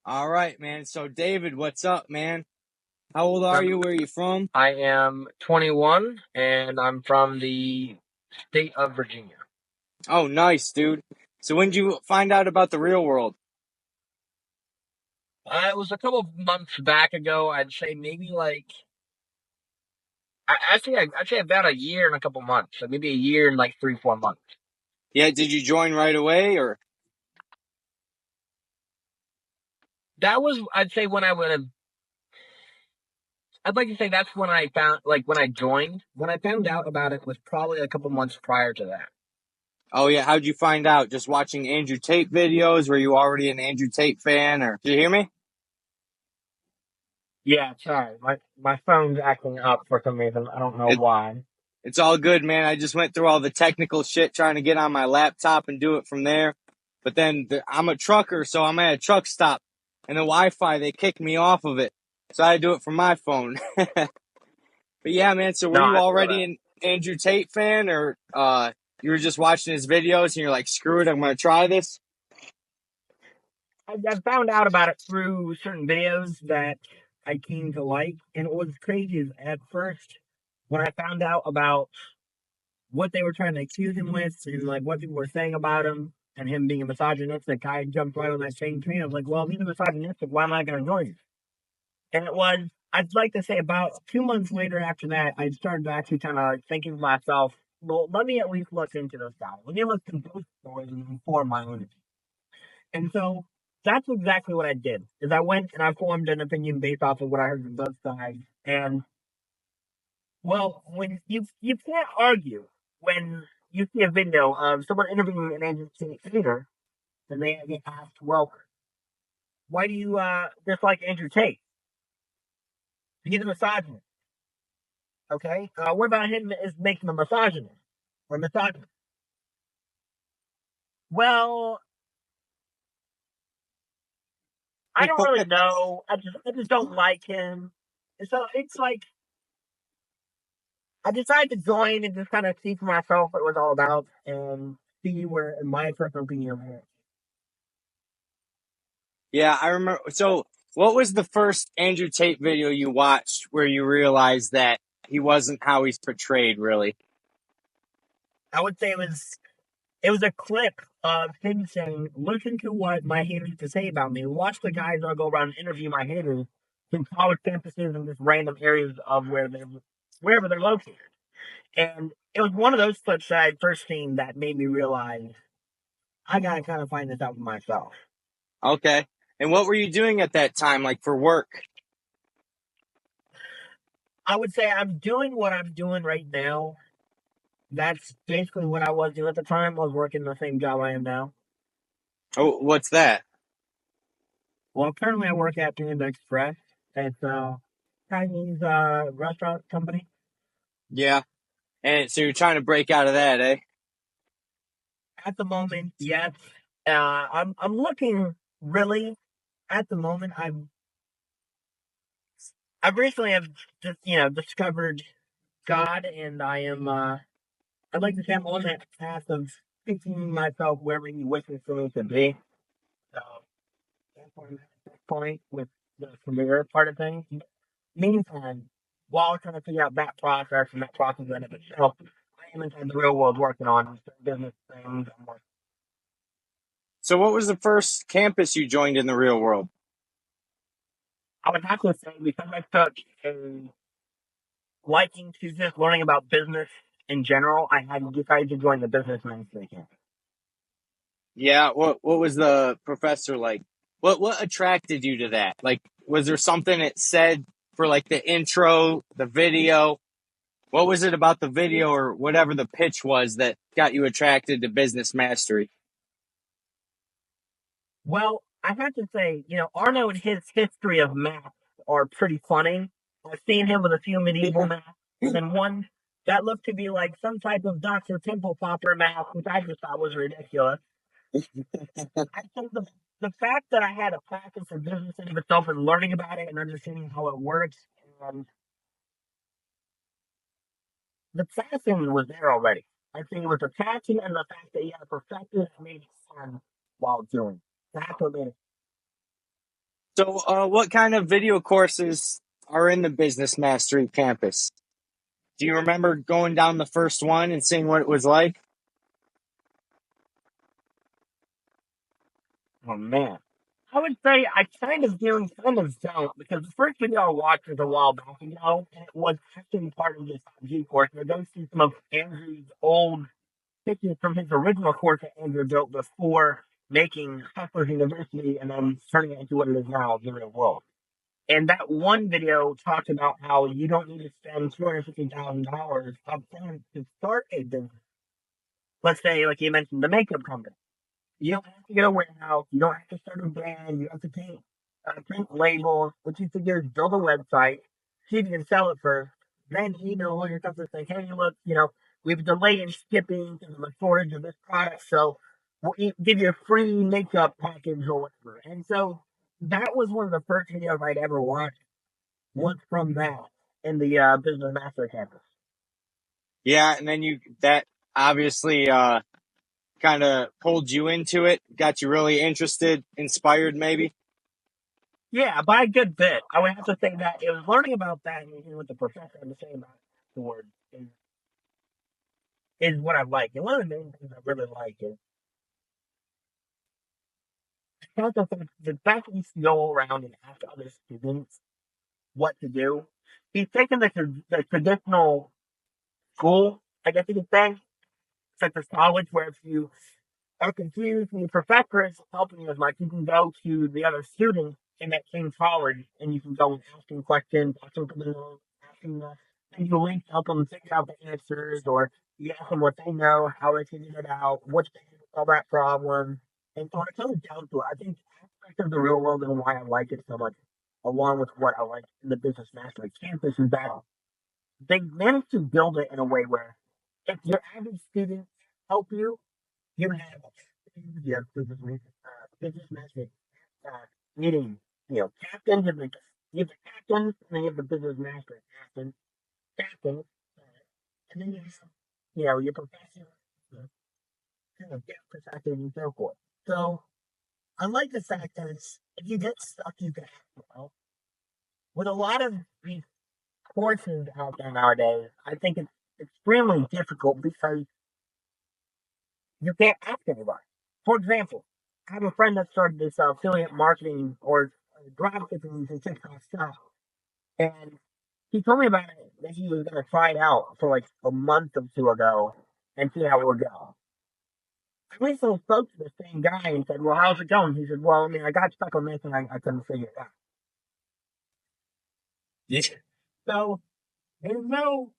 All right, man. So, David, what's up, man? How old are you? Um, Where are you from? I am 21 and I'm from the state of Virginia. Oh, nice, dude. So, when did you find out about the real world? It was a couple of months back ago. I'd say maybe I'd say about a year and a couple months. So maybe a year and like 3, 4 months. Yeah, did you join right away or? That was, I'd say, when I would have. I'd like to say that's when I found, like, when I joined. When I found out about it was probably a couple months prior to that. Oh, yeah. How'd you find out? Just watching Andrew Tate videos? Were you already an Andrew Tate fan or? Did you hear me? Yeah, sorry. My phone's acting up for some reason. I don't know It, why. it's all good, man. I just went through all the technical shit trying to get on my laptop and do it from there. But then I'm a trucker, so I'm at a truck stop and the Wi-Fi, they kicked me off of it. So I do it from my phone. But yeah, man. So were No, you I feel already that. an Andrew Tate fan, or you were just watching his videos and you're like, screw it, I'm gonna try this? I found out about it through certain videos that I came to like, and what was crazy is at first when I found out about what they were trying to accuse him with, and like what people were saying about him, and him being a misogynistic, I jumped right on that same train. I was like, well, if he's a misogynistic, why am I going to join him? And it was, I'd like to say, about 2 months later after that, I started to actually kind of thinking to myself, well, let me at least look into this guy. Let me look into both stories and inform my own opinion. And so that's exactly what I did. Is I went and I formed an opinion based off of what I heard from both sides. And well, when you can't argue when you see a video of someone interviewing an Andrew Tate, and they get asked, "Well, why do you dislike Andrew Tate? He's a misogynist." Okay, what about him is making a misogynist or misogynist? Well, I don't really know. I just don't like him. And so it's like I decided to join and just kind of see for myself what it was all about and see where, in my personal opinion, where. Yeah, I remember. So, what was the first Andrew Tate video you watched where you realized that he wasn't how he's portrayed, really? I would say it was a clip of him saying, "Listen to what my haters have to say about me. Watch the guys that go around and interview my haters from college campuses and just random areas of wherever they're located." And it was one of those clips that I first seen that made me realize I gotta kind of find this out for myself. Okay. And what were you doing at that time, like for work? I would say I'm doing what I'm doing right now. That's basically what I was doing at the time. I was working the same job I am now. Oh, what's that? Well, currently I work at Panda Express. It's a Chinese restaurant company. Yeah. And so you're trying to break out of that, eh? At the moment, yes. I'm looking really. At the moment, I've recently have just discovered God, and I am I'd like to say I'm on that path of taking myself wherever He wishes for me to be. So that's where I'm at this point with the career part of things. Meantime, while trying to figure out that process and that process in of itself, I am inside the real world working on certain business things. So, what was the first campus you joined in the real world? I would have to say because I took a liking to just learning about business in general, I had decided to join the business management camp. Yeah. What was the professor like? What attracted you to that? Like, was there something it said for like the intro, the video? What was it about the video or whatever the pitch was that got you attracted to business mastery? Well, I have to say, Arno and his history of math are pretty funny. I've seen him with a few medieval math, and then one that looked to be like some type of Dr. Temple Popper math, which I just thought was ridiculous. I think the fact that I had a passion for business in of itself and learning about it and understanding how it works, and the passion was there already. I think it was the passion and the fact that he had a perspective that made it fun while doing. That's what made it. So, what kind of video courses are in the Business Mastery campus? Do you remember going down the first one and seeing what it was like? Oh man. I would say I kind of do and kind of don't because the first video I watched was a while back ago and it was actually part of this G course. And it goes through some of Andrew's old pictures from his original course that Andrew built before making Hustlers University and then turning it into what it is now, the real world. And that one video talks about how you don't need to spend $250,000 upfront to start a business. Let's say, like you mentioned, the makeup company. You don't have to get a warehouse. You don't have to start a brand. You don't have to print labels. What you figure is build a website, see if you can sell it first, then email all your customers saying, hey, look, we've delayed in shipping because of the shortage of this product, so we'll give you a free makeup package or whatever. And so that was one of the first videos I'd ever watched. Was from that in the Business Master campus. Yeah, and then that obviously kind of pulled you into it, got you really interested, inspired, maybe. Yeah, by a good bit. I would have to say that it was learning about that and hearing what the professor had to say about it afterwards is what I like. And one of the main things I really like is the fact that you can go around and ask other students what to do. He's taken the traditional school, I guess you could say, such as college, where if you are confused and your professor is helping you as much, you can go to the other students in that same college and you can go and ask them questions, ask them to asking send you links to help them figure out the answers, or you ask them what they know, how they figured it out, what they do to solve that problem. And so when it comes down to it, I think aspect of the real world and why I like it so much, along with what I like in the Business Mastery campus, is that they managed to build it in a way where if your average students help you, you have yeah, business management meeting, captains and you have the captains and then you have the business master captain, and then you have, your professor, guest professors and so forth. So I like the fact that if you get stuck, you can ask for help. With a lot of these courses out there nowadays, I think it's extremely difficult because you can't ask anybody. For example, I have a friend that started this affiliate marketing or drop shipping and TikTok stuff, and he told me about it that he was going to try it out for like a month or two ago and see how it would go. I recently spoke to the same guy and said, "Well, how's it going?" He said, "Well, I mean, I got stuck on this and I couldn't figure it out." Yeah. So there's no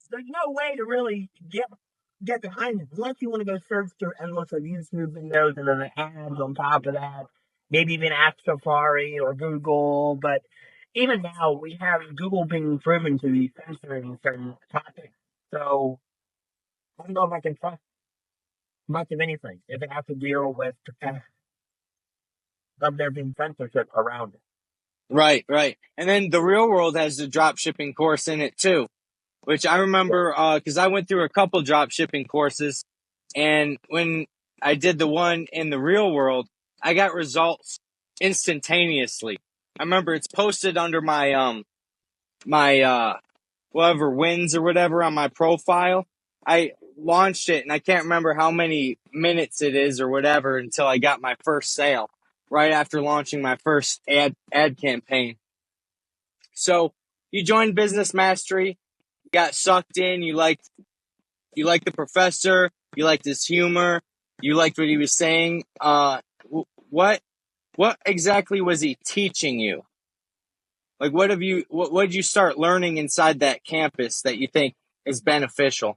way to really get behind it unless you want to go search through endless of YouTube videos and then the ads on top of that. Maybe even ask Safari or Google, but even now we have Google being proven to be censoring certain topics. So I don't know if I can trust much of anything if it has to deal with the fact of there being censorship around it. Right, right. And then the real world has the drop shipping course in it too, which I Yeah. remember because I went through a couple drop shipping courses, and when I did the one in the real world, I got results instantaneously. I remember it's posted under my whoever wins or whatever on my profile. I launched it and I can't remember how many minutes it is or whatever until I got my first sale right after launching my first ad campaign. So you joined Business Mastery, you got sucked in, you liked the professor, you liked his humor, you liked what he was saying. What exactly was he teaching you? Like what did you start learning inside that campus that you think is beneficial?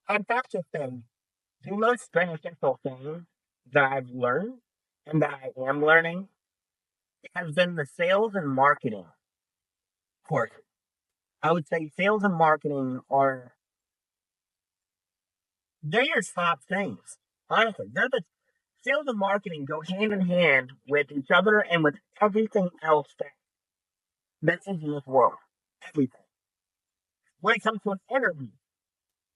And that's the thing. The most beneficial thing that I've learned and that I am learning has been the sales and marketing course. I would say sales and marketing are they're your top things. Honestly, they're the sales and marketing go hand in hand with each other and with everything else that's in this world. Everything. When it comes to an interview,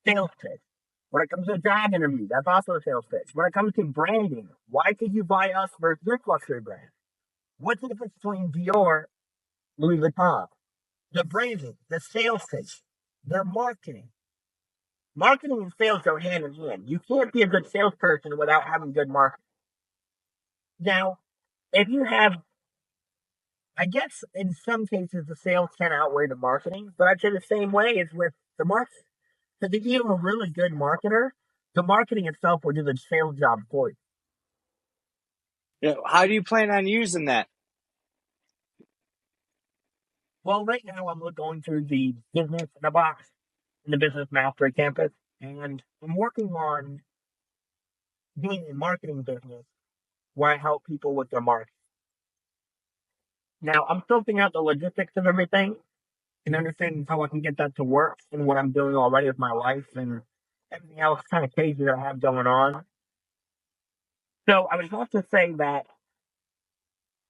sales pitch. When it comes to a job interview, that's also a sales pitch. When it comes to branding, why could you buy us versus this luxury brand? What's the difference between Dior, Louis Vuitton? The branding, the sales pitch, their marketing. Marketing and sales go hand in hand. You can't be a good salesperson without having good marketing. Now, if you have, I guess in some cases the sales can outweigh the marketing, but I'd say the same way as with the marketing. Because if you're a really good marketer, the marketing itself will do the sales job for you. You know, how do you plan on using that? Well, right now I'm going through the business in a box in the business mastery campus, and I'm working on doing a marketing business where I help people with their marketing. Now, I'm still figuring out the logistics of everything and understanding how I can get that to work and what I'm doing already with my life and everything else kind of crazy that I have going on. So I would have to say that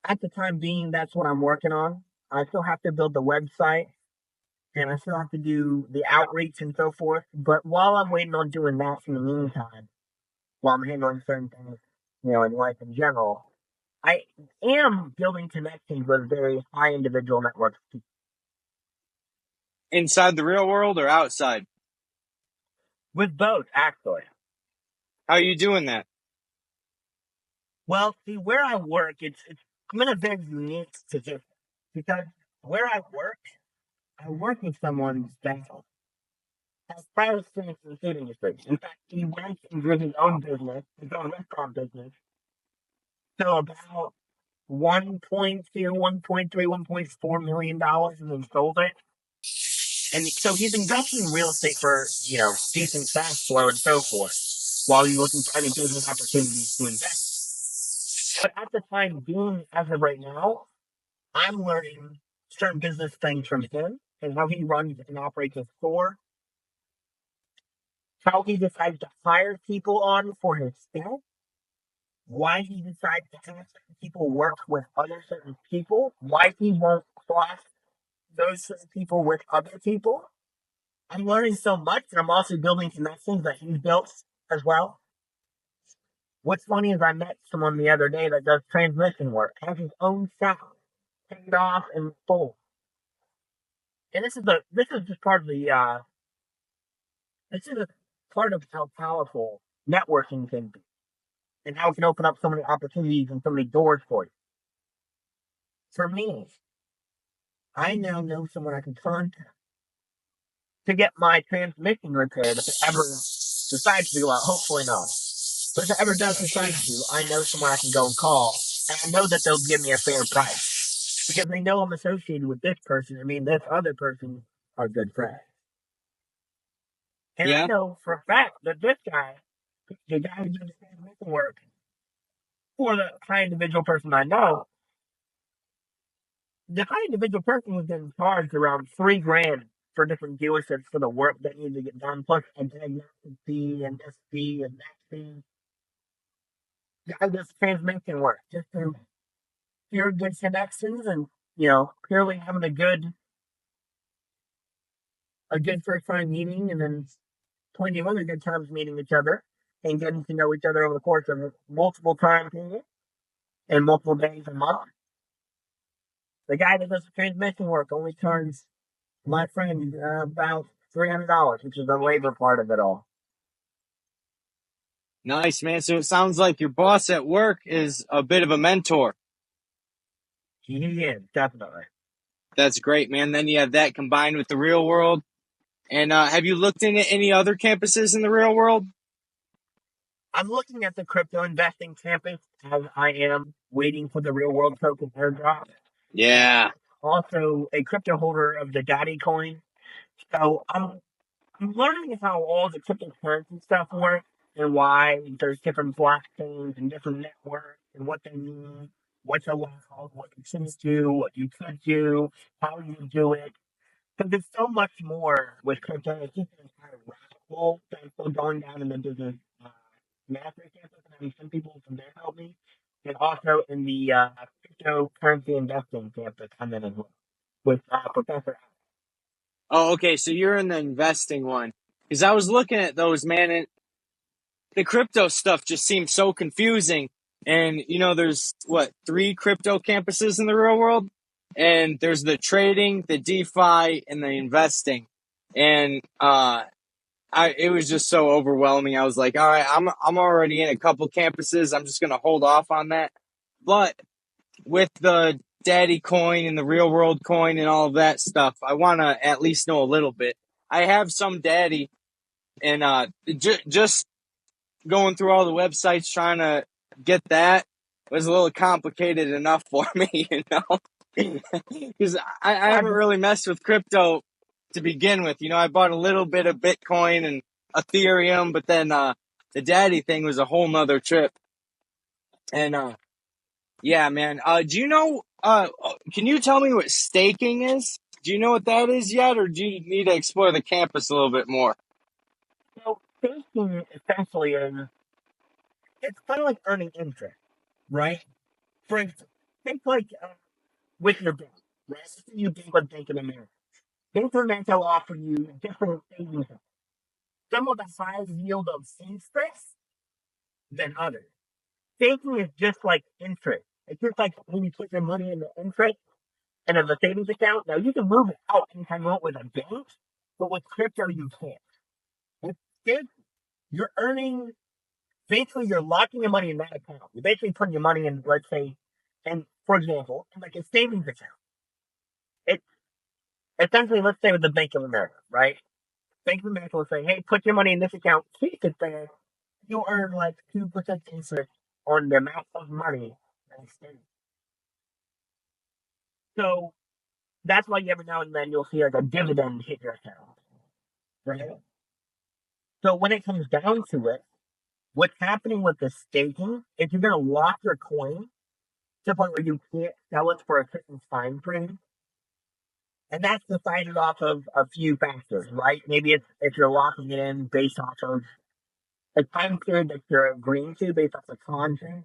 at the time being, that's what I'm working on. I still have to build the website and I still have to do the outreach and so forth. But while I'm waiting on doing that in the meantime, while I'm handling certain things, in life in general, I am building connections with very high individual networks Inside the real world or outside? with both, actually. How are you doing that? Well, see, where I work, it's I'm in a very unique position because where I work with someone that has prior experience in the food industry. In fact, he went and grew his own business, his own restaurant business, so about 1.2, 1.3, $1.4 million and then sold it. And so he's invested in real estate for, decent cash flow and so forth, while he's looking for any business opportunities to invest. But at the time being, as of right now, I'm learning certain business things from him and how he runs and operates a store, how he decides to hire people on for his staff, why he decides to have certain people work with other certain people, why he won't cross those certain people with other people. I'm learning so much, and I'm also building connections that he's built as well. What's funny is I met someone the other day that does transmission work, has his own shop, paid off in full. And this is just part of the this is a part of how powerful networking can be, and how it can open up so many opportunities and so many doors for you. For me, I now know someone I can contact to get my transmission repaired if it ever decides to go out. Hopefully not. But if it ever does decide to, I know someone I can go and call, and I know that they'll give me a fair price because they know I'm associated with this person. I mean, this other person are good friends, and I Yeah. know for a fact that this guy, the guy who does transmission work for the high individual person I know, the high individual person was getting charged around 3 grand for different dealerships for the work that needed to get done, plus a diagnostic fee and this fee and that fee. I just transmission work just through pure good connections and purely having a good first time meeting and then plenty of other good times meeting each other and getting to know each other over the course of multiple time periods and multiple days and months. The guy that does the transmission work only charges my friend about $300, which is the labor part of it all. Nice, man. So it sounds like your boss at work is a bit of a mentor. He is definitely. That's great, man. Then you have that combined with the real world. And have you looked into any other campuses in the real world? I'm looking at the crypto investing campus as I am waiting for the real world token airdrop. And Yeah. also a crypto holder of the Daddy coin. So I'm learning how all the cryptocurrency stuff works and why there's different blockchains and different networks and what they mean, what's allowed, what you shouldn't do, what you could do, how you do it. Because there's so much more with crypto. It's just an entire rabbit hole that I'm still going down in the business mastery campus and having some people from there help me. And also in the cryptocurrency investing campus I'm in as well with Professor. Oh, okay. So you're in the investing one. because I was looking at those, man, and the crypto stuff just seems so confusing. And there's what, three crypto campuses in the real world, and there's the trading, the DeFi, and the investing. And it was just so overwhelming. I was like, all right, I'm already in a couple campuses. I'm just gonna hold off on that. But with the daddy coin and the real world coin and all of that stuff, I want to at least know a little bit. I have some daddy, and just going through all the websites trying to get that was a little complicated enough for me, because I Yeah, haven't really messed with crypto to begin with. I bought a little bit of Bitcoin and Ethereum, but then the daddy thing was a whole nother trip. And yeah, man. Do you know? Can you tell me what staking is? Do you know what that is yet, or do you need to explore the campus a little bit more? so staking essentially is it's kind of like earning interest, right? For instance, think like with your bank, right? You bank with Bank of America. Bank of America will offer you different savings. Some of the highest yield of interest than others. Staking is just like interest. It's just like when you put your money in the interest and in the savings account. Now you can move it out anytime you want with a bank, but with crypto you can't. With stake, you're earning basically you're locking your money in that account. You're basically putting your money in, let's say, and for example, in like a savings account. It essentially, let's say with the Bank of America, right? Bank of America will say, "Hey, put your money in this account, keep it there. You'll earn like 2% interest on the amount of money that's in." So that's why every now and then you'll see like a dividend hit your account, right? So when it comes down to it, what's happening with the staking is you're going to lock your coin to the point where you can't sell it for a certain time frame. And that's decided off of a few factors, right? Maybe it's if you're locking it in based off of a time period that you're agreeing to based off of content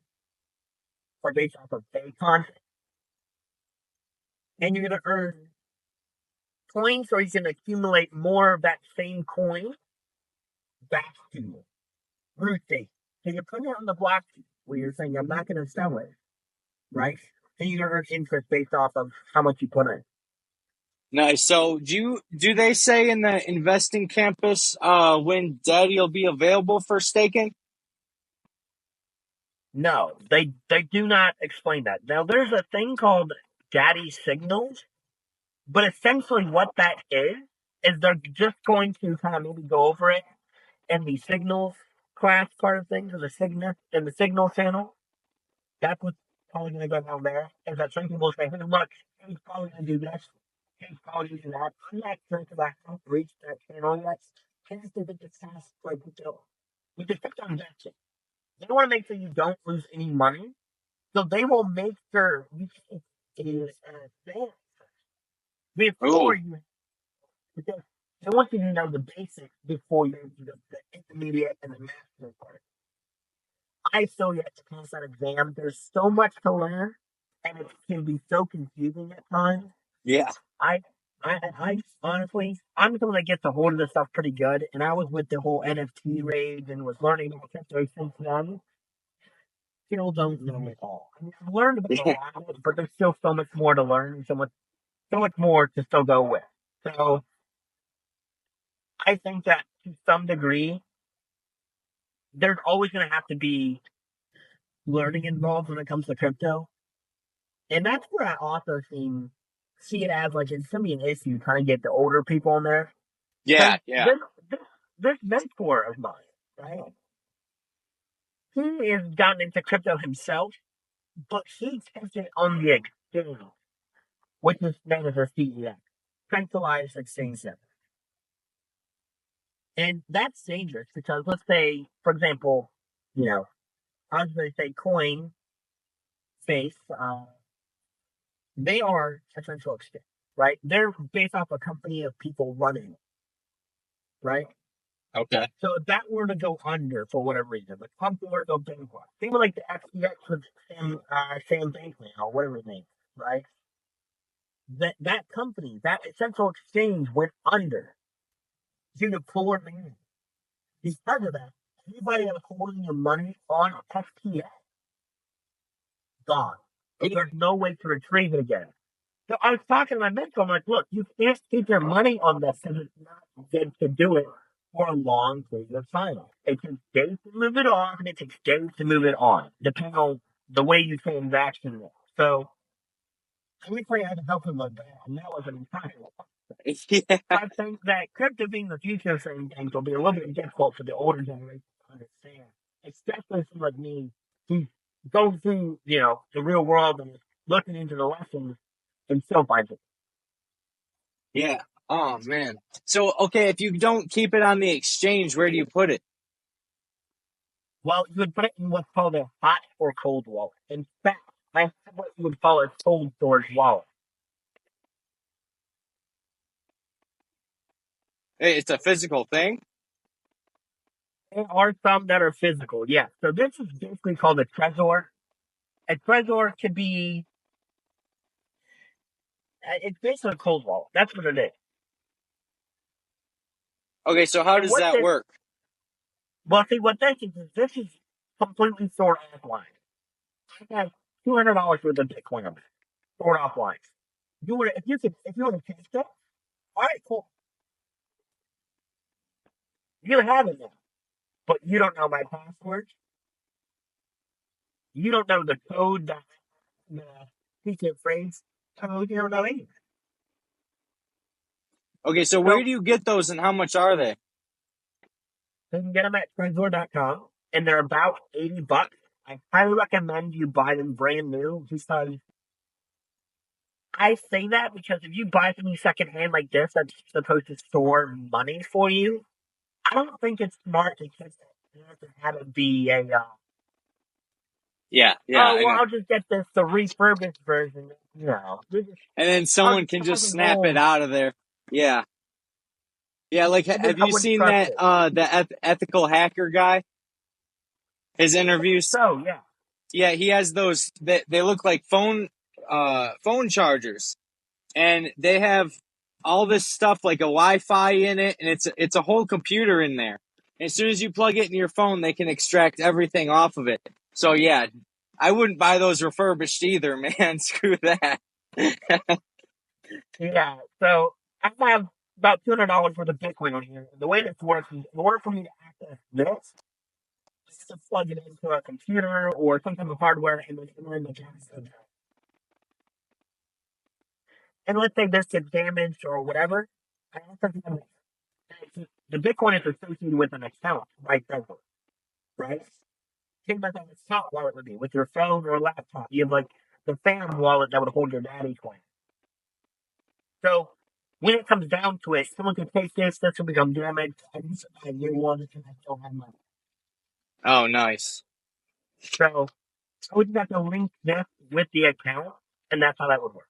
or based off of fake content. And you're going to earn coins or you can accumulate more of that same coin back to you through stake. So you're putting it on the blockchain where you're saying, I'm not going to sell it, right? And you're going to earn interest based off of how much you put in. Nice. So, do they say in the investing campus when daddy will be available for staking? No, they do not explain that. Now, there's a thing called daddy signals, but essentially what that is they're just going to kind of maybe go over it in the signals class part of things, or the signal in the signal channel. That's what's probably going to go down there. Is that some people say, "Hey, look, he's probably going to do this, he's probably going to do that." I'm not sure because I haven't reached that channel yet. Hence, they did the task like we just picked on that. They want to make sure you don't lose any money, so they will make sure you take it in advance before Oh, you, because they want you to know the basics before you do the intermediate and the master part. I still yet to pass that exam. There's so much to learn, and it can be so confusing at times. yeah. I, I honestly, I'm someone that gets a hold of this stuff pretty good, and I was with the whole NFT rage and was learning about crypto since then. Still don't know it all. I mean, I've learned about a Yeah. lot of it, but there's still so much more to learn, and so much more to still go with. So I think that to some degree, there's always going to have to be learning involved when it comes to crypto. And that's where I also see it as like it's gonna be an issue trying to get the older people in there. Because Yeah, yeah. this this mentor of mine, right? He has gotten into crypto himself, but he tested on the exchange, which is known as a CEX, centralized exchange center. And that's dangerous because let's say, for example, you know, I was going to say Coin Face, they are a central exchange, right? They're based off a company of people running, right? Okay. So if that were to go under for whatever reason, the company were to go bankrupt, think of like the FTX with Sam Bankman or whatever his name, is, right? That company, that central exchange went under. due to poor management. Because of that, anybody that's holding your money on SPS, gone. There's no way to retrieve it again. So I was talking to my mentor. I'm like, look, you can't keep your money on this because it's not good to do it for a long period of time. It takes days to move it off, and it takes days to move it on, depending on the way you transaction it. So I had to help him with that, and that was an entire. Yeah. I think that crypto being the future of certain things will be a little bit difficult for the older generation to understand, especially for like me, who's going through, the real world and looking into the lessons and still finds it. Yeah. Oh man. So okay, if you don't keep it on the exchange, where do you put it? Well, you would put it in what's called a hot or cold wallet. In fact, I have what you would call a cold storage wallet. It's a physical thing. There are some that are physical, yeah. So this is basically called a Trezor. A Trezor could be, it's basically a cold wallet. That's what it is. Okay, so how And does what that this, work? well, see, what this is completely stored offline. I have $200 worth of Bitcoin on it, stored offline. If you want to test it, all right, cool. You have it now, but you don't know my password. You don't know the code, the secret phrase code. You don't know anything. Okay, so where So do you get those and how much are they? you can get them at Trezor.com, and they're about $80. I highly recommend you buy them brand new because I say that because if you buy something secondhand like this that's supposed to store money for you, I don't think it's smart to just have it be Yeah, yeah, oh, I well, know. I'll just get the refurbished version. And then I'll someone just can just fucking snap it hold. out of there. Yeah. Yeah, like have I you wouldn't seen trust that it. ethical hacker guy? His interviews? So, yeah. Yeah, he has those that they look like phone chargers. And they have all this stuff like a Wi-Fi in it, and it's a whole computer in there. And as soon as you plug it in your phone, they can extract everything off of it. So yeah, I wouldn't buy those refurbished either, man. Screw that. Yeah. So, I have about $200 worth of Bitcoin on here. The way this works is in order for me to access this, I have to plug it into a computer or some type of hardware and then enter in the passcode. And let's say this gets damaged or whatever, I have to have the Bitcoin is associated with an account right there, right? Think about that with top wallet would be with your phone or laptop. You have like the fan wallet that would hold your daddy coin. So when it comes down to it, someone can take this will become damaged, and this is a new one, and I still have money. Oh, nice. So I would have to link this with the account, and that's how that would work.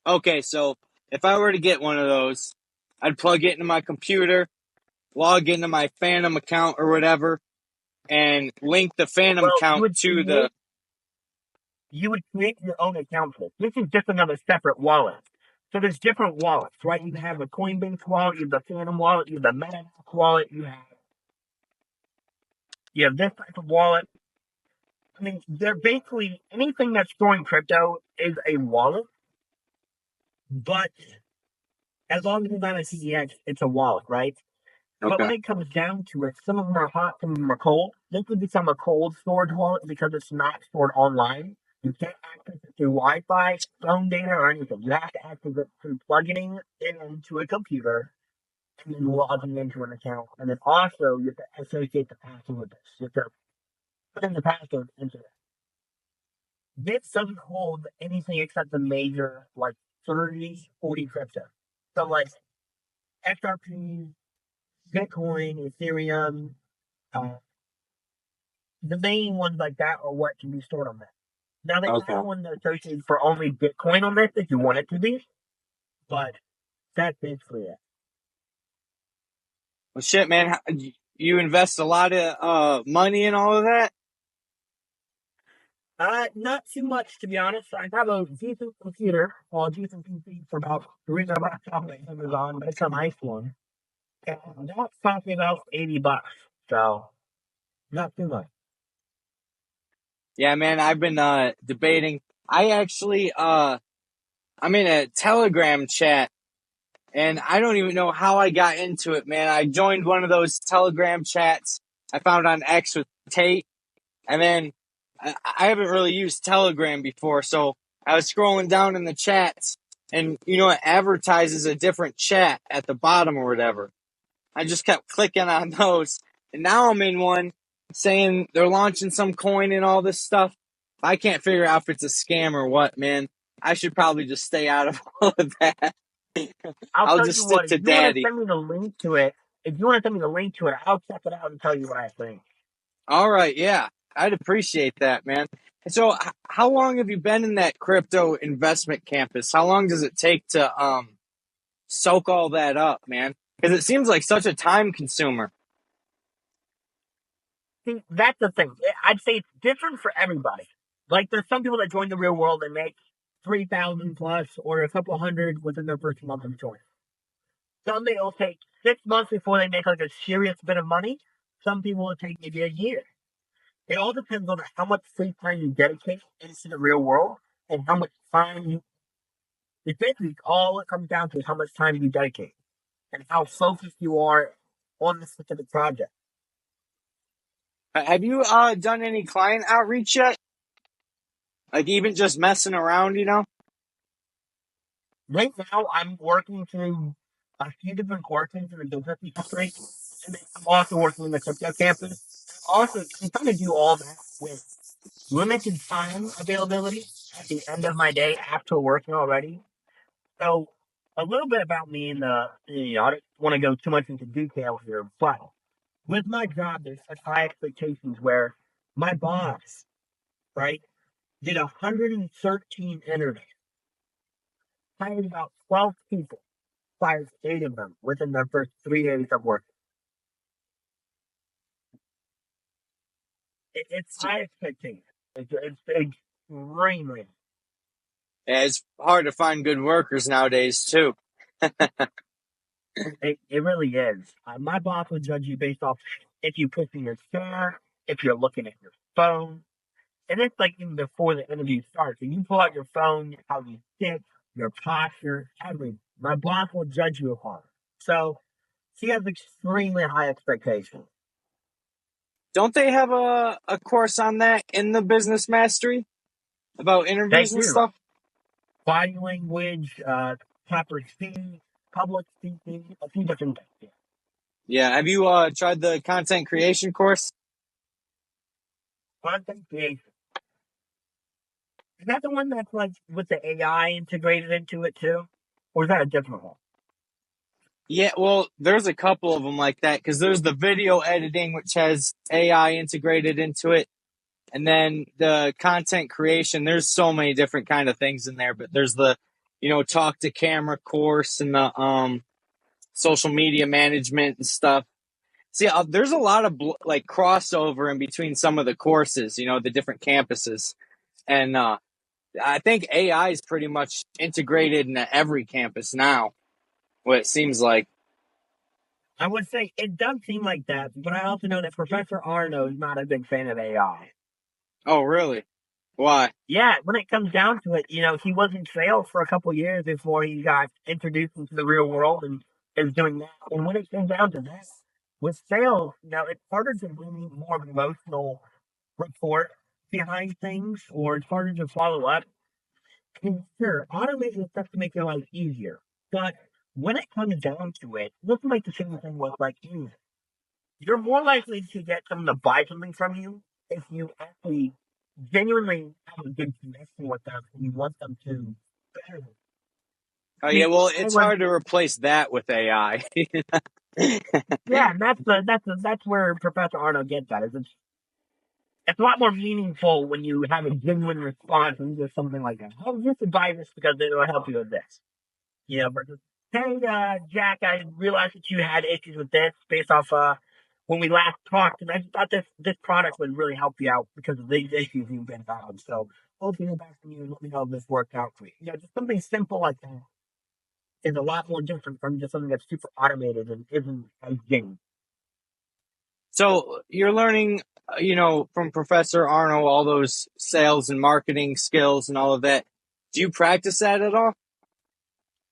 Okay, so if I were to get one of those, I'd plug it into my computer, log into my Phantom account or whatever, and link the Phantom Well, account to the. you would create your own account for this. This is just another separate wallet. So there's different wallets, right? You have a Coinbase wallet, you have the Phantom wallet, you have the MetaMask wallet, you have this type of wallet. I mean, they're basically anything that's storing crypto is a wallet, but as long as it's not a CEX, it's a wallet, right? But Okay. when it comes down to it, some of them are hot, some of them are cold. This would become a cold storage wallet because it's not stored online. You can't access it through Wi-Fi, phone data, or anything. You have to access it through plugging it into a computer and then logging into an account. And then also you have to associate the password with this. You have to put in the password into it. This doesn't hold anything except the major, like 30, 40 crypto. So like XRP, Bitcoin, Ethereum, uh, the main ones like that are what can be stored on that. Now they Okay. have one that's associated for only Bitcoin on this if you want it to be, but that's basically it. Well, shit, man. You invest a lot of money in all of that? Not too much to be honest. I have a decent computer, well, a decent PC for about $300 off of Amazon, but it's a nice one. And that cost me about $80, so not too much. Yeah, man, I've been debating. I actually I'm in a Telegram chat and I don't even know how I got into it, man. I joined one of those Telegram chats I found on X with Tate, and then I haven't really used Telegram before, so I was scrolling down in the chats, and it advertises a different chat at the bottom or whatever. I just kept clicking on those, and now I'm in one saying they're launching some coin and all this stuff. I can't figure out if it's a scam or what, man. I should probably just stay out of all of that. I'll I'll tell just you stick what, if to you want to daddy. send me the link to it, if you want to send me the link to it, I'll check it out and tell you what I think. All right, yeah, I'd appreciate that, man. So, how long have you been in that crypto investment campus? How long does it take to soak all that up, man? Because it seems like such a time consumer. See, that's the thing. I'd say it's different for everybody. Like, there's some people that join the real world and make 3,000 plus or a couple hundred within their first month of joining. Some it'll take 6 months before they make like a serious bit of money. Some people will take maybe a year. It all depends on how much free time you dedicate into the real world and how much time you. It's basically all it comes down to is how much time you dedicate and how focused you are on the specific project. Have you done any client outreach yet? Like even just messing around? Right now, I'm working through a few different courses in the business industry, and then I'm also working in the crypto campus. Also, I'm trying to do all that with limited time availability at the end of my day after working already. So, a little bit about me I don't want to go too much into detail here, but with my job, there's such high expectations where my boss, right, did 113 interviews, hired about 12 people, fired 8 of them within their first 3 days of work. It's high expectations. It's extremely. Yeah, it's hard to find good workers nowadays too. It really is. My boss will judge you based off if you push in your chair, if you're looking at your phone, and it's like even before the interview starts. If you pull out your phone, how you sit, your posture, everything. My boss will judge you upon it. So she has extremely high expectations. Don't they have a course on that in the business mastery about They interviews and do. stuff? Body language, proper speech, public speaking, a few different things. Yeah. Have you tried the content creation course? Content creation. Is that the one that's like with the AI integrated into it too? Or is that a different one? Yeah, well, there's a couple of them like that because there's the video editing, which has AI integrated into it, and then the content creation. There's so many different kind of things in there, but there's the talk to camera course and the social media management and stuff. See, there's a lot of like crossover in between some of the courses, the different campuses, and I think AI is pretty much integrated into every campus now. What it seems like. I would say it does seem like that, but I also know that Professor Arno is not a big fan of AI. Oh, really? Why? Yeah, when it comes down to it, he was in sales for a couple years before he got introduced into the real world and is doing that. And when it comes down to that, with sales, it's harder to bring more of an emotional report behind things, or it's harder to follow up. And sure, automation is stuff to make your life easier. But when it comes down to it, let's make the same thing with like you. You're more likely to get someone to buy something from you if you actually genuinely have a good connection with them and you want them to. Oh, yeah. See, Well, I it's was, hard to replace that with AI. yeah, and that's where Professor Arnold gets at. Is it's a lot more meaningful when you have a genuine response and just something like that. Oh, you should buy this because it will help you with this. Versus, hey, Jack, I realized that you had issues with this based off when we last talked, and I thought this product would really help you out because of these issues you've been having. So, hope to hear back from you and let me know if this worked out for you. Just something simple like that. is a lot more different from just something that's super automated and isn't as genuine. So you're learning, from Professor Arno, all those sales and marketing skills and all of that. Do you practice that at all?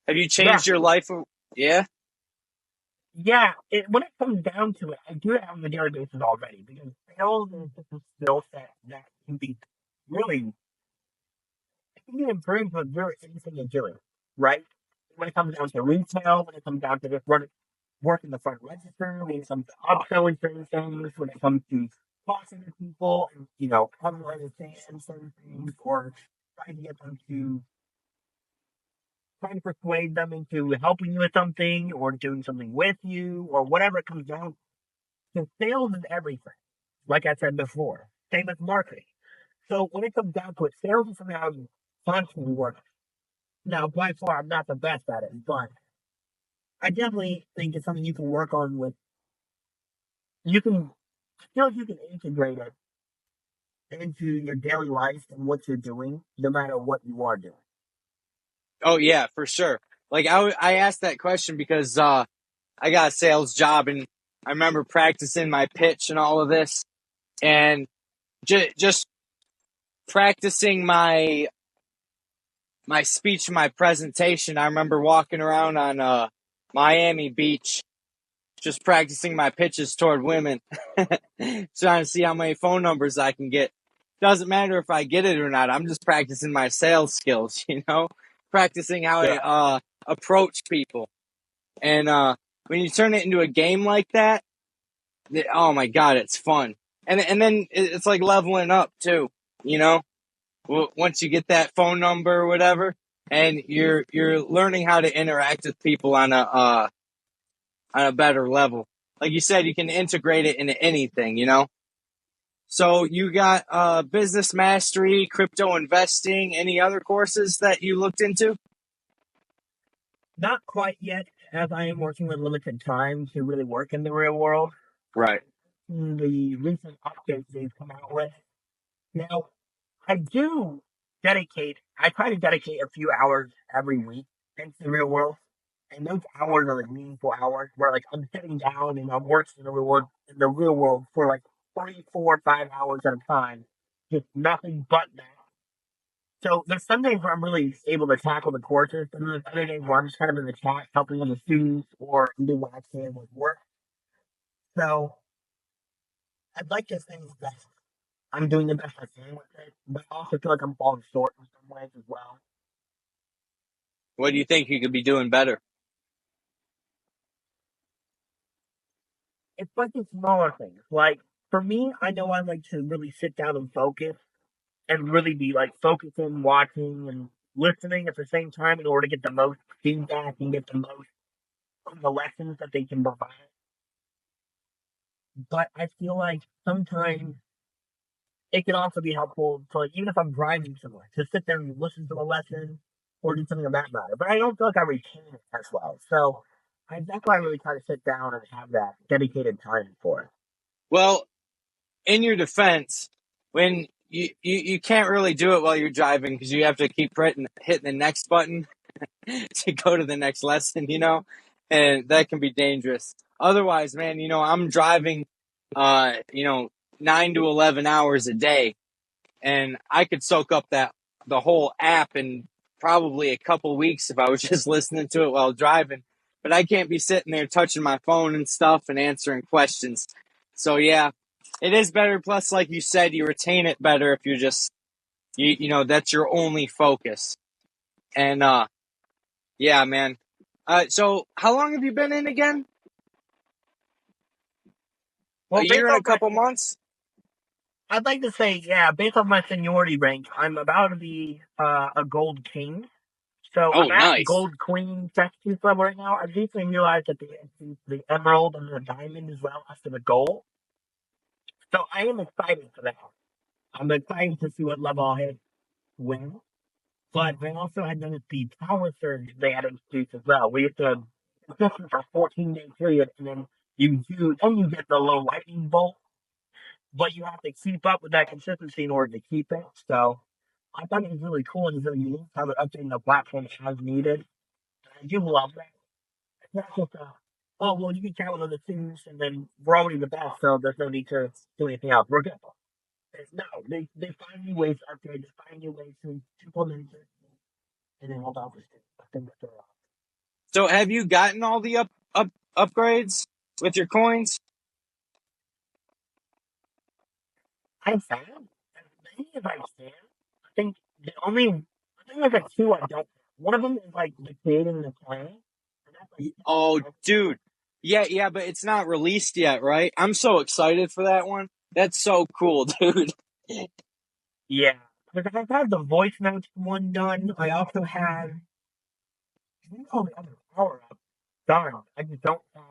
Have you Yeah, changed your life? Yeah. yeah. When it comes down to it, I do it on a daily basis already because sales is just a skill set that can be really it can be improved with very anything you're doing, right? When it comes down to retail, when it comes down to just running, working the front register, when it comes to upselling certain things, when it comes to talking to people, and, helping them understand certain things, or trying to get them to trying to persuade them into helping you with something or doing something with you or whatever it comes down to. Sales is everything. Like I said before, same as marketing. So when it comes down to it, sales is something I'm constantly working. Now, by far, I'm not the best at it, but I definitely think it's something you can work on with. You can feel like you can integrate it into your daily life and what you're doing, no matter what you are doing. Oh yeah, for sure. Like I asked that question because I got a sales job and I remember practicing my pitch and all of this and just practicing my speech, my presentation. I remember walking around on Miami Beach, just practicing my pitches toward women, trying to see how many phone numbers I can get. Doesn't matter if I get it or not. I'm just practicing my sales skills, practicing how I Yeah. approach people. And when you turn it into a game like that, oh my god, it's fun. And then it's like leveling up too. You know, once you get that phone number or whatever, and you're learning how to interact with people on a better level. Like you said, you can integrate it into anything. So you got business mastery, crypto investing, any other courses that you looked into? Not quite yet, as I am working with limited time to really work in the real world. Right. The recent updates they've come out with. Now, I try to dedicate a few hours every week into the real world. And those hours are like meaningful hours where like I'm sitting down and I'm working in the real world for like 3, 4, 5 hours at a time. Just nothing but that. So there's some days where I'm really able to tackle the courses, and then there's other days where I'm just kind of in the chat helping other students or do what I can with work. So I'd like to think that I'm doing the best I can with it, but I also feel like I'm falling short in some ways as well. What do you think you could be doing better? It's like the smaller things. Like for me, I know I like to really sit down and focus and really be like focusing, watching, and listening at the same time in order to get the most feedback and get the most from the lessons that they can provide. But I feel like sometimes it can also be helpful to like even if I'm driving somewhere to sit there and listen to a lesson or do something of that matter. But I don't feel like I retain it as well. So that's why I really try to sit down and have that dedicated time for it. Well, in your defense, when you can't really do it while you're driving because you have to keep hitting the next button to go to the next lesson, and that can be dangerous. Otherwise, man, I'm driving, 9 to 11 hours a day, and I could soak up the whole app in probably a couple weeks if I was just listening to it while driving. But I can't be sitting there touching my phone and stuff and answering questions. So yeah, it is better. Plus, like you said, you retain it better if you're just that's your only focus. And yeah, man. So how long have you been in again? A Well, year and a couple months? I'd like to say, yeah, based on my seniority rank, I'm about to be a gold king. So Oh, I'm at nice. gold queen section level right now. I recently realized that the emerald and the diamond as well after the gold. So I am excited for that. I'm excited to see what level I'll hit when. But they also had noticed the power surge they had introduced as well. We have to consistent for a 14-day period, and then you get the low lightning bolt, but you have to keep up with that consistency in order to keep it. So I thought it was really cool and really unique how they're updating the platform as needed. I do love that. It's not just oh, well, you can count on the twos, and then we're already the best, so there's no need to do anything else. We're good. No, they find new ways to upgrade, they find new ways to implement it, and then hold on to it. I think that's all. So have you gotten all the upgrades with your coins? I found as many as I can. I think the only, I think there's like two I don't. One of them is like the creating the plan, and that's like, Oh, dude. Yeah, yeah, but it's not released yet, right? I'm so excited for that one. That's so cool, dude. yeah. Because I've had the voice notes one done. I also had, I think all the other power ups done. I just don't have.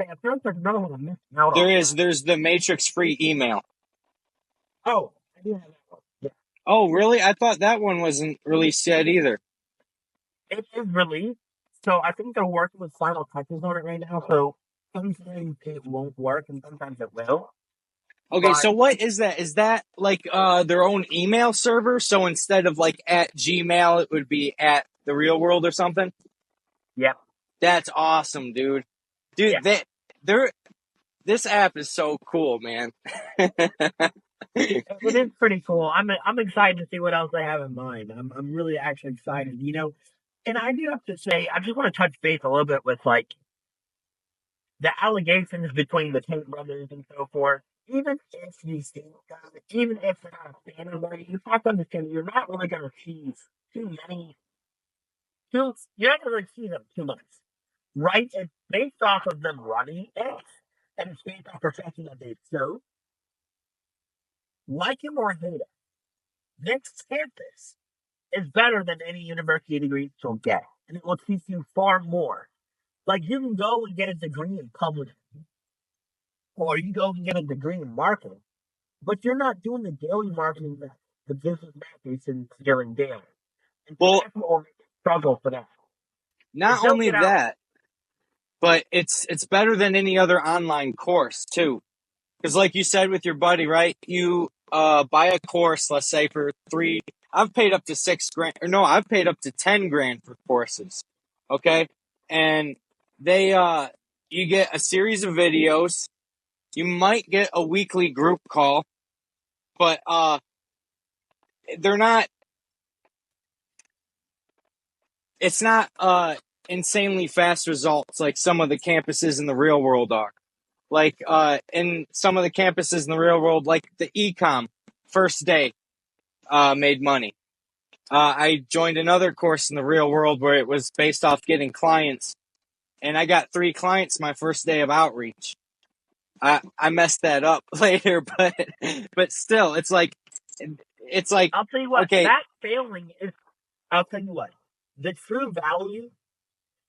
I feel like there's another one I'm missing out on. There's the Matrix free email. Oh, I do have that one. Yeah. Oh, really? I thought that one wasn't released yet either. It is released, so I think they're working with final touches on it right now. So sometimes it won't work, and sometimes it will. Okay, But so what is that? Is that like their own email server? So instead of like at Gmail, it would be at the real world or something? yeah, That's awesome, dude. yeah, Dude, this app is so cool, man. it is pretty cool. I'm excited to see what else they have in mind. I'm really actually excited. And I do have to say, I just want to touch base a little bit with like the allegations between the Tate brothers and so forth. Even if you think, even if they're not a fan of it, you have to understand you're not really going to see too many. You're not going to see them too much, right? It's based off of them running it, and it's based off profession that they show. Like him or hate it, this campus is better than any university degree you'll get, and it will teach you far more. Like you can go and get a degree in public, or you go and get a degree in marketing, but you're not doing the daily marketing that the business matters and doing daily. And so Well, that's what will make it struggle for them. If not they'll only get out, that, but it's better than any other online course too. Because like you said with your buddy, right? You buy a course, let's say for three. I've paid up to 6 grand, or no, I've paid up to 10 grand for courses. Okay, and they you get a series of videos. You might get a weekly group call, but they're not. It's not insanely fast results like some of the campuses in the real world are. Like in some of the campuses in the real world, like the ecom first day made money. I joined another course in the real world where it was based off getting clients, and I got 3 clients my first day of outreach. I messed that up later, but still, it's like I'll tell you what, okay, that failing is, I'll tell you what, the true value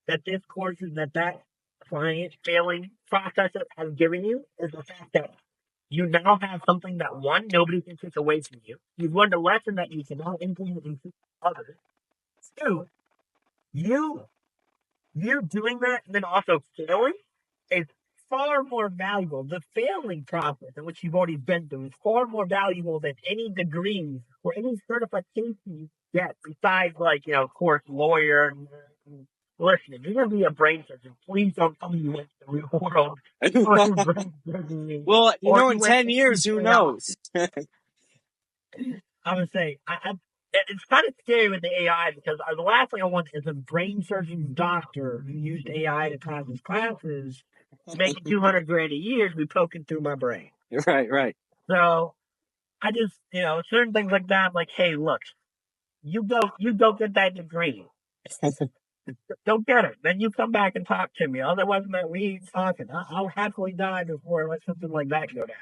that this course is that client failing process has given you is the fact that you now have something that one, nobody can take away from you. You've learned a lesson that you can now implement into others. Two, you you doing that and then also failing is far more valuable. The failing process in which you've already been through is far more valuable than any degree or any certification you get besides, like, of course, lawyer. Listen, if you're going to be a brain surgeon, please don't tell me you went to the real world or brain surgery well, or you in went 10 years, to who AI. knows? I would say it's kind of scary with the AI because the last thing I want is a brain surgeon doctor who used AI to pass his classes, making 200 grand a year to be poking through my brain. Right, right. So I just, certain things like that. I'm like, hey, look, you go get that degree. Don't get it. Then you come back and talk to me. Otherwise, man, we ain't talking. I'll happily die before I let something like that go down.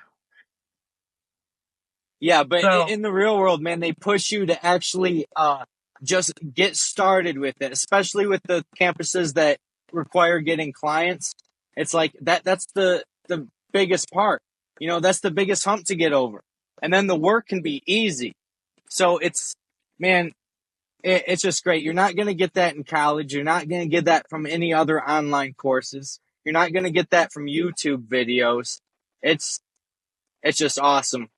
Yeah, but So in the real world, man, they push you to actually just get started with it, especially with the campuses that require getting clients. It's like that's the biggest part. That's the biggest hump to get over. And then the work can be easy. So man, it's just great. You're not going to get that in college. You're not going to get that from any other online courses. You're not going to get that from YouTube videos. It's just awesome.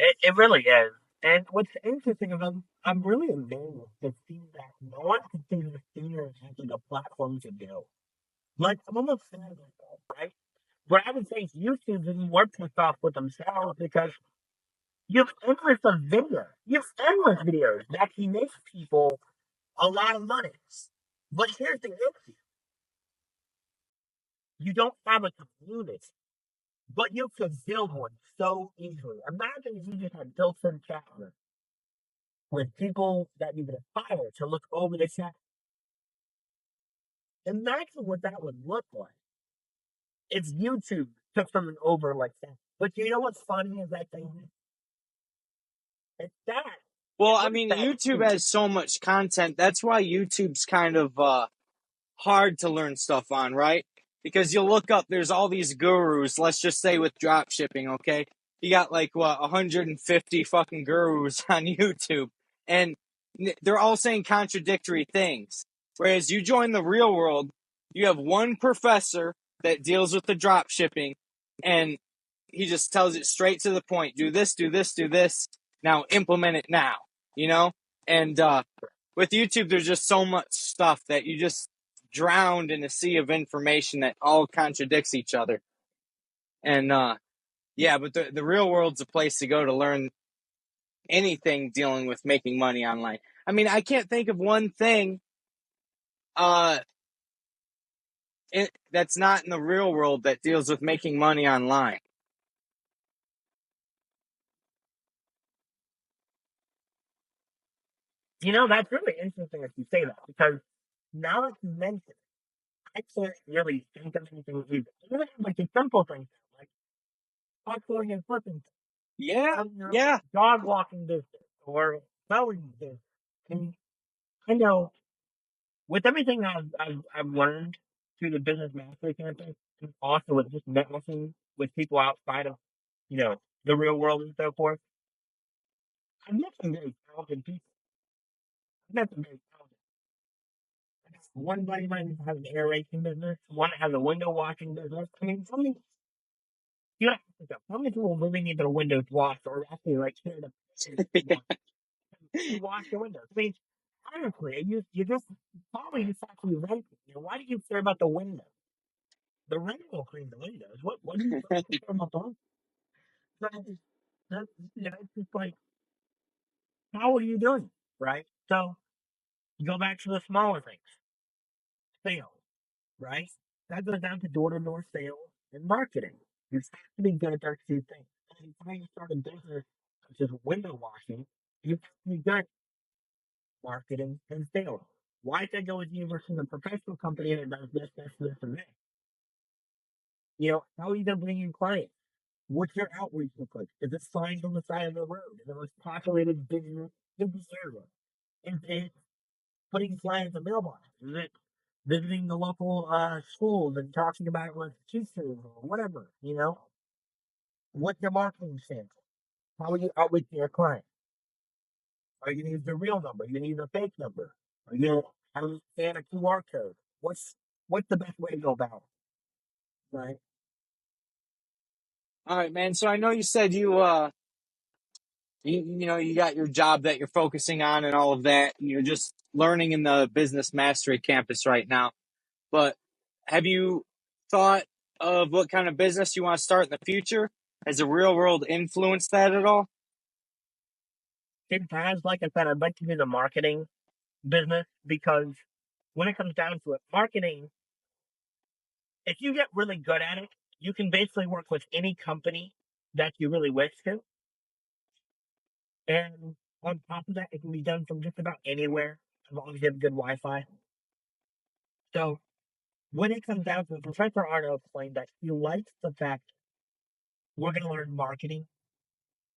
it really is. And what's interesting about I'm really amazed to see that no one considers seniors having a platform to do. Like I'm almost sad about that, right? But I would say YouTube is more pissed off with themselves because you've endless of videos. You've endless videos that can make people a lot of money. But here's the issue. You don't have a community. But you could build one so easily. Imagine if you just had built-in chat rooms with people that you could hire to look over the chat. Imagine what that would look like if YouTube took something over like that. But you know what's funny is that thing? It's sad. Well, It I looks mean, sad YouTube too. has so much content. That's why YouTube's kind of hard to learn stuff on, right? Because you look up, there's all these gurus, let's just say with drop shipping, okay? You got like, what, 150 fucking gurus on YouTube, and they're all saying contradictory things. Whereas you join the real world, you have one professor that deals with the drop shipping, and he just tells it straight to the point. Do this, do this, do this. Now implement it now, you know? And with YouTube, there's just so much stuff that you just drowned in a sea of information that all contradicts each other. And yeah, but the real world's a place to go to learn anything dealing with making money online. I mean, I can't think of one thing uh, that's not in the real world that deals with making money online. You know, that's really interesting that you say that because now that you mention it, I can't really think of anything either. Even like the simple things like parkouring and flipping, Yeah, your yeah. dog walking business or mowing business. And I know with everything I've learned through the business mastery campus, and also with just networking with people outside of the real world and so forth, I've met some very talented people. I've met some very talented. One buddy of mine has an aeration business. One has a window washing business. I mean, you have to think of how many people really need their windows washed or actually like care to wash your windows. I mean, honestly, you just probably just actually rent it. Why do you care about the window? The renter will clean the windows. What do you care about the window? That's, it's just like, how are you doing? Right? So you go back to the smaller things. Sales, right? That goes down to door-to-door sales and marketing. You have to be good at those two things. Anytime you start a business such as window washing, you have to be good at marketing and sales. Why should I go with you versus a professional company that does this, and this? How are you going to bring in clients? What's your outreach look like? Is it signs on the side of the road? Is it a populated business area? Is it putting flyers in the mailbox? Is it visiting the local schools and talking about it with teachers or whatever? What's your marketing stance? How are you outreaching your client? Are you going to use the real number? Are you going to use a fake number? Are you going to have them scan a QR code? What's the best way to go about it? Right? All right, man. So I know you said you got your job that you're focusing on and all of that. And you're just learning in the business mastery campus right now. But have you thought of what kind of business you want to start in the future? Has the real world influenced that at all? Sometimes, like I said, I'd like to do the marketing business because when it comes down to it, marketing, if you get really good at it, you can basically work with any company that you really wish to. And on top of that, it can be done from just about anywhere as long as you have good Wi Fi. So when it comes down to it, Professor Arno explained that he likes the fact we're going to learn marketing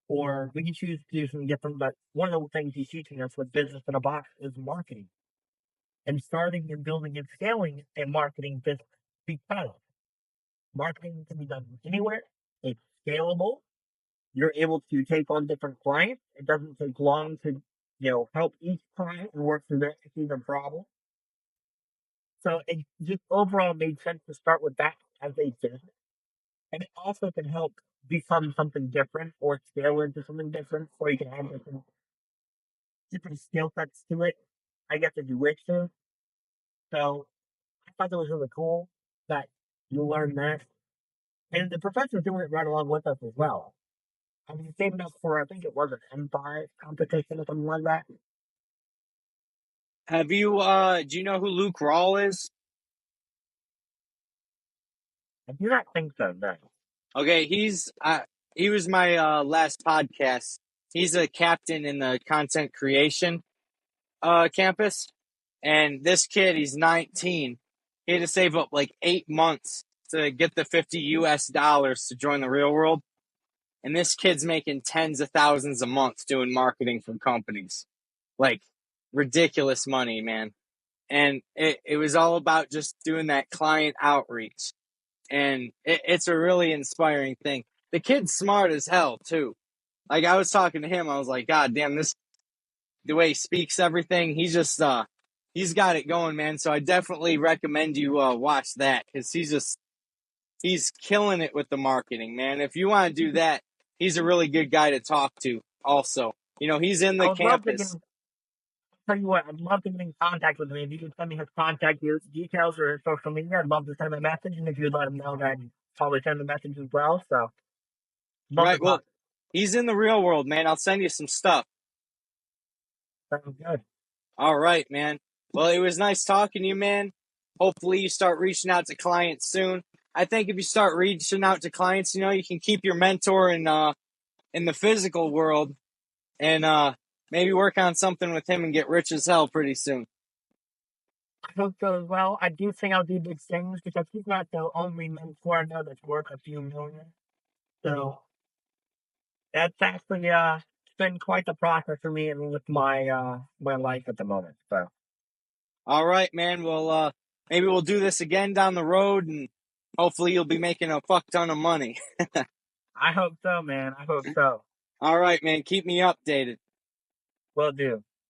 or we can choose to do something different. But one of the things he's teaching us with Business in a Box is marketing and starting and building and scaling a marketing business because marketing can be done anywhere. It's scalable. You're able to take on different clients. It doesn't take long to, help each client and work through their issues and problems. So it just overall made sense to start with that as a business. And it also can help become something different or scale into something different, or you can add different skill sets to it. I guess if you wish to. So I thought that was really cool that you learn that, and the professor's doing it right along with us as well. I was saving up for I think it was an M5 competition or something like that. Have you do you know who Luke Rawl is? I do not think so. No. Okay, he was my last podcast. He's a captain in the content creation campus, and this kid, he's 19. He had to save up like 8 months to get the $50 to join the real world. And this kid's making tens of thousands a month doing marketing for companies. Like ridiculous money, man. And it was all about just doing that client outreach. And it's a really inspiring thing. The kid's smart as hell, too. Like I was talking to him, I was like, God damn, the way he speaks everything, he's got it going, man. So I definitely recommend you watch that because he's killing it with the marketing, man. If you want to do that, he's a really good guy to talk to. Also, he's in I the would love to get. campus. Tell you what, I'd love to get in contact with him. If you can send me his contact details or his social media, I'd love to send him a message. And if you'd let him know that, I'd probably send him a message as well. So, love to Right. Well, talk. he's in the real world, man. I'll send you some stuff. Sounds good. All right, man. Well, it was nice talking to you, man. Hopefully, you start reaching out to clients soon. I think if you start reaching out to clients, you can keep your mentor in the physical world and maybe work on something with him and get rich as hell pretty soon. I hope so as well. I do think I'll do big things because he's not the only mentor I know that's worth a few million. So, that's actually it's been quite the process for me and with my life at the moment. So All right, man. Well, maybe we'll do this again down the road, and hopefully, you'll be making a fuck ton of money. I hope so, man. I hope so. All right, man. Keep me updated. Will do.